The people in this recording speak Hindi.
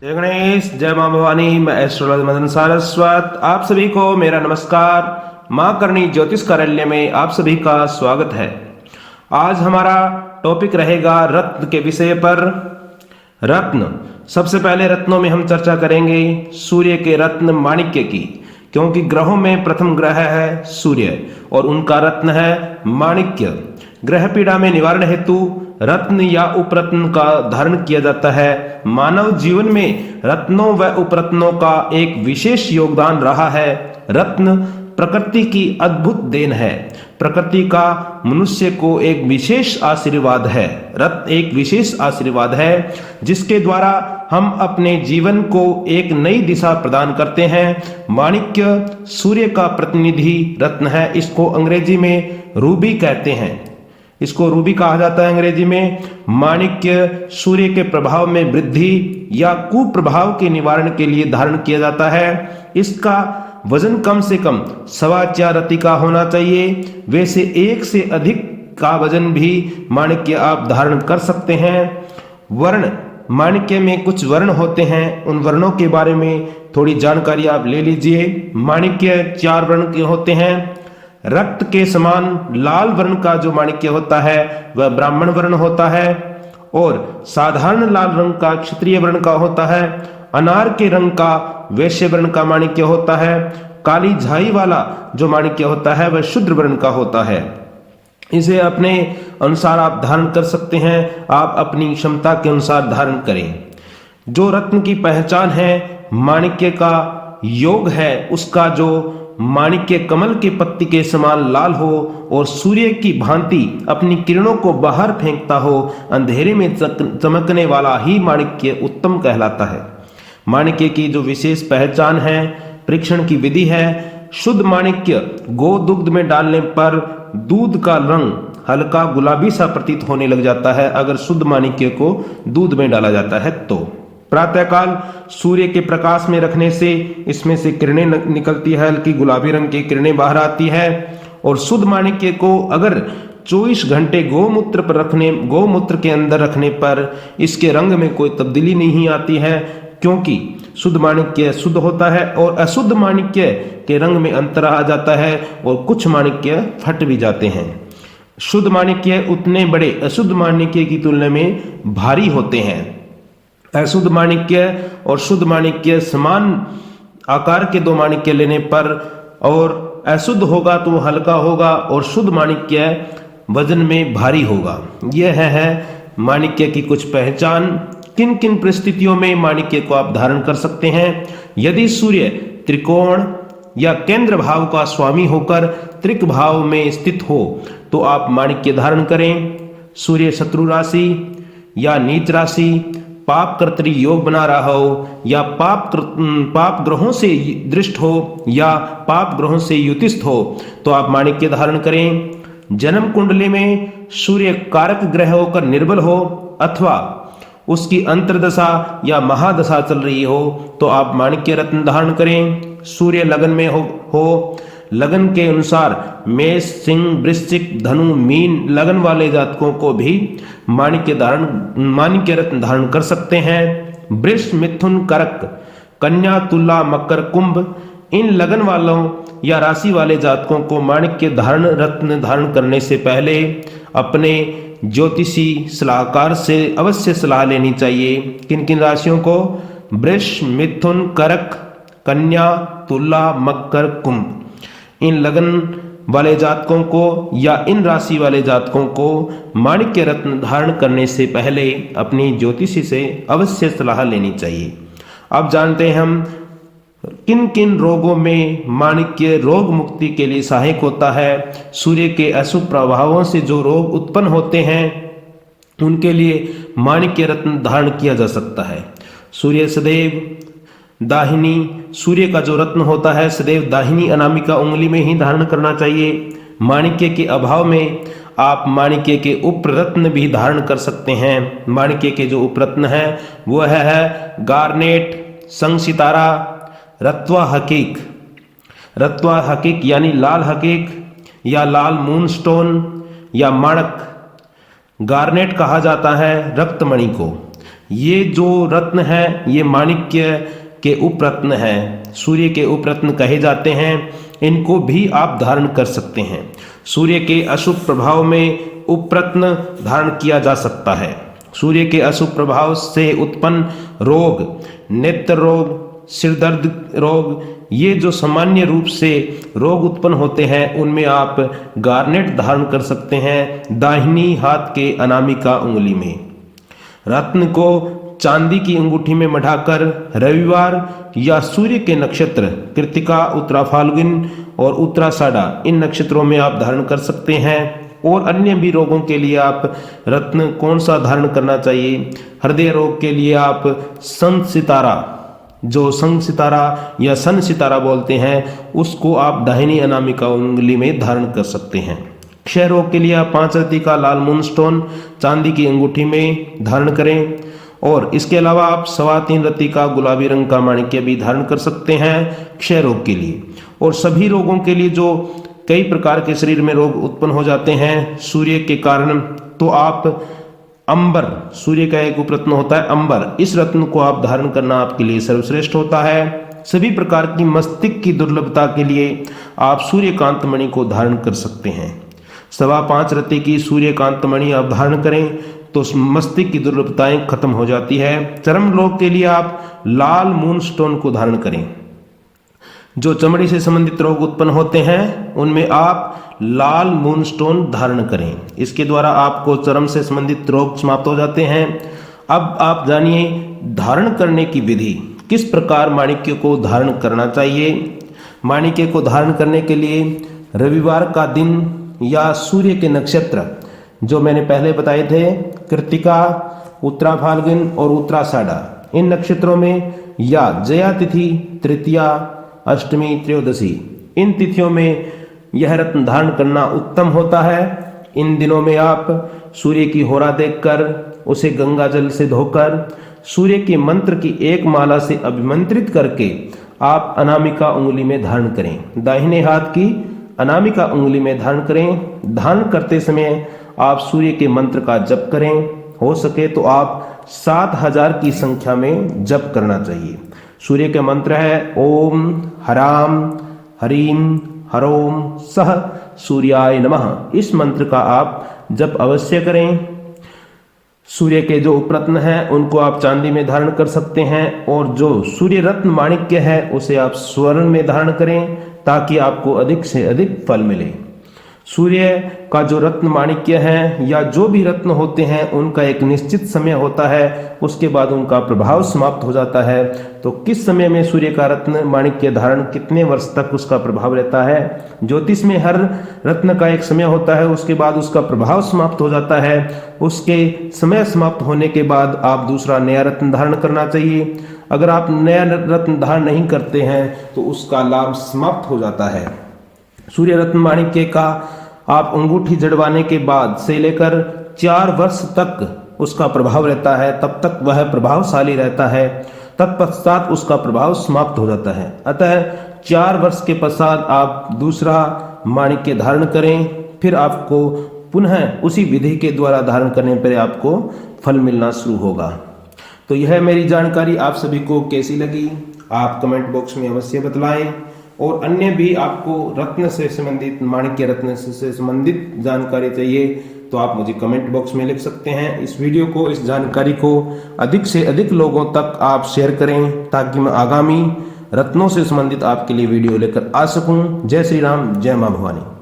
जय गणेश, जय माँ भवानी। मैं एस्ट्रोलॉजर मदन सारस्वत, आप सभी को मेरा नमस्कार। माँ करणी ज्योतिष कार्यालय में आप सभी का स्वागत है। आज हमारा टॉपिक रहेगा रत्न के विषय पर। रत्न, सबसे पहले रत्नों में हम चर्चा करेंगे सूर्य के रत्न माणिक्य की, क्योंकि ग्रहों में प्रथम ग्रह है सूर्य और उनका रत्न है माणिक्य। ग्रह पीड़ा में निवारण हेतु रत्न या उपरत्न का धारण किया जाता है। मानव जीवन में रत्नों व उपरत्नों का एक विशेष योगदान रहा है। रत्न प्रकृति की अद्भुत देन है। प्रकृति का मनुष्य को एक विशेष आशीर्वाद है। रत्न एक विशेष आशीर्वाद है जिसके द्वारा हम अपने जीवन को एक नई दिशा प्रदान करते हैं। माणिक्य सूर्य का प्रतिनिधि रत्न है। इसको अंग्रेजी में रूबी कहते हैं। इसको रूबी कहा जाता है अंग्रेजी में। माणिक्य सूर्य के प्रभाव में वृद्धि या कुप्रभाव के निवारण के लिए धारण किया जाता है। इसका वजन कम से कम 4.25 रति का होना चाहिए। वैसे 1 से अधिक का वजन भी माणिक्य आप धारण कर सकते हैं। वर्ण, माणिक्य में कुछ वर्ण होते हैं, उन वर्णों के बारे में थोड़ी जानकारी आप ले लीजिए। माणिक्य 4 वर्ण के होते हैं। रक्त के समान लाल वर्ण का जो माणिक्य होता है वह ब्राह्मण वर्ण होता है और साधारण लाल रंग का क्षत्रिय वर्ण का होता है। अनार के रंग का वैश्य वर्ण का माणिक्य होता है। काली झाई वाला जो माणिक्य होता है वह शूद्र वर्ण का होता है। इसे अपने अनुसार आप धारण कर सकते हैं। आप अपनी क्षमता के अनुसार धारण करें। जो रत्न की पहचान है, माणिक्य का योग है उसका जो माणिक्य कमल के पत्ती के समान लाल हो और सूर्य की भांति अपनी किरणों को बाहर फेंकता हो, अंधेरे में चमकने वाला ही माणिक्य उत्तम कहलाता है। माणिक्य की जो विशेष पहचान है, परीक्षण की विधि है। शुद्ध माणिक्य गो दुग्ध में डालने पर दूध का रंग हल्का गुलाबी सा प्रतीत होने लग जाता है, अगर शुद्ध माणिक्य को दूध में डाला जाता है तो। प्रातःकाल सूर्य के प्रकाश में रखने से इसमें से किरणें निकलती है, हल्की गुलाबी रंग की किरणें बाहर आती है। और शुद्ध माणिक्य को अगर 24 घंटे गौमूत्र के अंदर रखने पर इसके रंग में कोई तब्दीली नहीं आती है, क्योंकि शुद्ध माणिक्य शुद्ध होता है और अशुद्ध माणिक्य के रंग में अंतर आ जाता है और कुछ माणिक्य फट भी जाते हैं। शुद्ध माणिक्य उतने बड़े अशुद्ध माणिक्य की तुलना में भारी होते हैं। अशुद्ध माणिक्य और शुद्ध माणिक्य समान आकार के 2 माणिक्य लेने पर, और अशुद्ध होगा तो हल्का होगा और शुद्ध माणिक्य वजन में भारी होगा। यह है माणिक्य की कुछ पहचान। किन किन परिस्थितियों में माणिक्य को आप धारण कर सकते हैं? यदि सूर्य त्रिकोण या केंद्र भाव का स्वामी होकर त्रिक भाव में स्थित हो तो आप माणिक्य धारण करें। सूर्य शत्रु राशि या नीच राशि, पाप कर्तरी योग बना रहा हो या पाप ग्रहों से दृष्ट हो या पाप ग्रहों से युतिस्थ हो तो आप माणिक्य धारण करें। जन्म कुंडली में सूर्य कारक ग्रह होकर निर्बल हो अथवा उसकी अंतर्दशा या महादशा चल रही हो तो आप माणिक्य रत्न धारण करें। सूर्य लगन में हो लगन के अनुसार मेष, सिंह, वृश्चिक, धनु, मीन लगन वाले जातकों को भी माणिक्य रत्न धारण कर सकते हैं। वृष, मिथुन, कर्क, कन्या, तुला, मकर, कुंभ इन लगन वालों या राशि वाले जातकों को माणिक्य रत्न धारण करने से पहले अपने ज्योतिषी सलाहकार से अवश्य सलाह लेनी चाहिए। किन किन राशियों को? वृष, मिथुन, कर्क, कन्या, तुला, मकर, कुंभ। इन लगन वाले जातकों को या इन राशि वाले जातकों को माणिक्य रत्न धारण करने से पहले अपनी ज्योतिषी से अवश्य सलाह लेनी चाहिए। अब जानते हैं हम किन किन रोगों में माणिक्य रोग मुक्ति के लिए सहायक होता है। सूर्य के अशुभ प्रभावों से जो रोग उत्पन्न होते हैं उनके लिए माणिक्य रत्न धारण किया जा सकता है। सूर्य सदैव दाहिनी, सूर्य का जो रत्न होता है सदैव दाहिनी अनामिका उंगली में ही धारण करना चाहिए। माणिक्य के अभाव में आप माणिक्य के उपरत्न भी धारण कर सकते हैं। माणिक्य के जो उपरत्न है वह है गार्नेट, संग सितारा, रत्वा हकीक। रत्वा हकीक यानी लाल हकीक या लाल मूनस्टोन या माणक। गार्नेट कहा जाता है रक्तमणि को। ये जो रत्न है ये माणिक्य के उपरत्न हैं, सूर्य के उपरत्न कहे जाते हैं। इनको भी आप धारण कर सकते हैं। सूर्य के अशुभ प्रभाव में उपरत्न धारण किया जा सकता है। सूर्य के अशुभ प्रभाव से उत्पन्न रोग, नेत्र रोग, सिरदर्द रोग, ये जो सामान्य रूप से रोग उत्पन्न होते हैं उनमें आप गार्नेट धारण कर सकते हैं दाहिनी हाथ के अनामिका उंगली में। रत्न को चांदी की अंगूठी में मढ़ाकर रविवार या सूर्य के नक्षत्र कृत्तिका, उत्तरा फाल्गुन और उत्तराषाढ़ा इन नक्षत्रों में आप धारण कर सकते हैं। और अन्य भी रोगों के लिए आप रत्न कौन सा धारण करना चाहिए? हृदय रोग के लिए आप सन सितारा, जो संग सितारा या सन सितारा बोलते हैं, उसको आप दाहिनी अनामिका उंगली में धारण कर सकते हैं। क्षय रोग के लिए आप 5 रत्ती का लाल मूनस्टोन चांदी की अंगूठी में धारण करें। और इसके अलावा आप 3.25 रत्ती का गुलाबी रंग का माणिक्य भी धारण कर सकते हैं क्षय रोग के लिए। और सभी रोगों के लिए जो कई प्रकार के शरीर में रोग उत्पन्न हो जाते हैं सूर्य के कारण, तो आप अंबर, सूर्य का एक उपरत्न होता है अंबर, इस रत्न को आप धारण करना आपके लिए सर्वश्रेष्ठ होता है। सभी प्रकार की मस्तिष्क की दुर्लभता के लिए आप सूर्यकांत मणि को धारण कर सकते हैं। 5.25 रत्ती की सूर्यकांत मणि आप धारण करें तो मस्तिष्क की दुर्लभताएं खत्म हो जाती है। चर्म रोग के लिए आप लाल मूनस्टोन को धारण करें। जो चमड़ी से संबंधित रोग उत्पन्न होते हैं उनमें आप लाल मूनस्टोन धारण करें। इसके द्वारा आपको चर्म से संबंधित रोग समाप्त हो जाते हैं। अब आप जानिए धारण करने की विधि, किस प्रकार माणिक्य को धारण करना चाहिए। माणिक्य को धारण करने के लिए रविवार का दिन या सूर्य के नक्षत्र जो मैंने पहले बताए थे कृत्तिका, उत्तरा फाल्गुन और उत्तराषाढ़ा, इन नक्षत्रों में या जया तिथि, तृतीया, अष्टमी, त्रयोदशी, इन तिथियों में यह रत्न धारण करना उत्तम होता है। इन दिनों में आप सूर्य की होरा देखकर उसे गंगा जल से धोकर सूर्य के मंत्र की एक माला से अभिमंत्रित करके आप अनामिका उंगली में धारण करें। दाहिने हाथ की अनामिका उंगली में धारण करें। धारण करते समय आप सूर्य के मंत्र का जप करें। हो सके तो आप 7000 की संख्या में जप करना चाहिए। सूर्य के मंत्र है ओम हराम हरीम हरोम सह सूर्याय नमः। इस मंत्र का आप जप अवश्य करें। सूर्य के जो उपरत्न हैं उनको आप चांदी में धारण कर सकते हैं और जो सूर्य रत्न माणिक्य है उसे आप स्वर्ण में धारण करें ताकि आपको अधिक से अधिक फल मिले। सूर्य का जो रत्न माणिक्य है या जो भी रत्न होते हैं उनका एक निश्चित समय होता है, उसके बाद उनका प्रभाव समाप्त हो जाता है। तो किस समय में सूर्य का रत्न माणिक्य धारण, कितने वर्ष तक उसका प्रभाव रहता है? ज्योतिष में हर रत्न का एक समय होता है, उसके बाद उसका प्रभाव समाप्त हो जाता है। उसके समय समाप्त होने के बाद आप दूसरा नया रत्न धारण करना चाहिए। अगर आप नया रत्न धारण नहीं करते हैं तो उसका लाभ समाप्त हो जाता है। सूर्य रत्न माणिक्य का आप अंगूठी जड़वाने के बाद से लेकर 4 वर्ष तक उसका प्रभाव रहता है, तब तक वह प्रभावशाली रहता है। तत्पश्चात उसका प्रभाव समाप्त हो जाता है। अतः 4 वर्ष के पश्चात आप दूसरा माणिक्य धारण करें, फिर आपको पुनः उसी विधि के द्वारा धारण करने पर आपको फल मिलना शुरू होगा। तो यह मेरी जानकारी आप सभी को कैसी लगी आप कमेंट बॉक्स में अवश्य बतलाएं। और अन्य भी आपको रत्न से संबंधित, माणिक्य रत्न से संबंधित जानकारी चाहिए तो आप मुझे कमेंट बॉक्स में लिख सकते हैं। इस वीडियो को, इस जानकारी को अधिक से अधिक लोगों तक आप शेयर करें ताकि मैं आगामी रत्नों से संबंधित आपके लिए वीडियो लेकर आ सकूं। जय श्री राम, जय मां भवानी।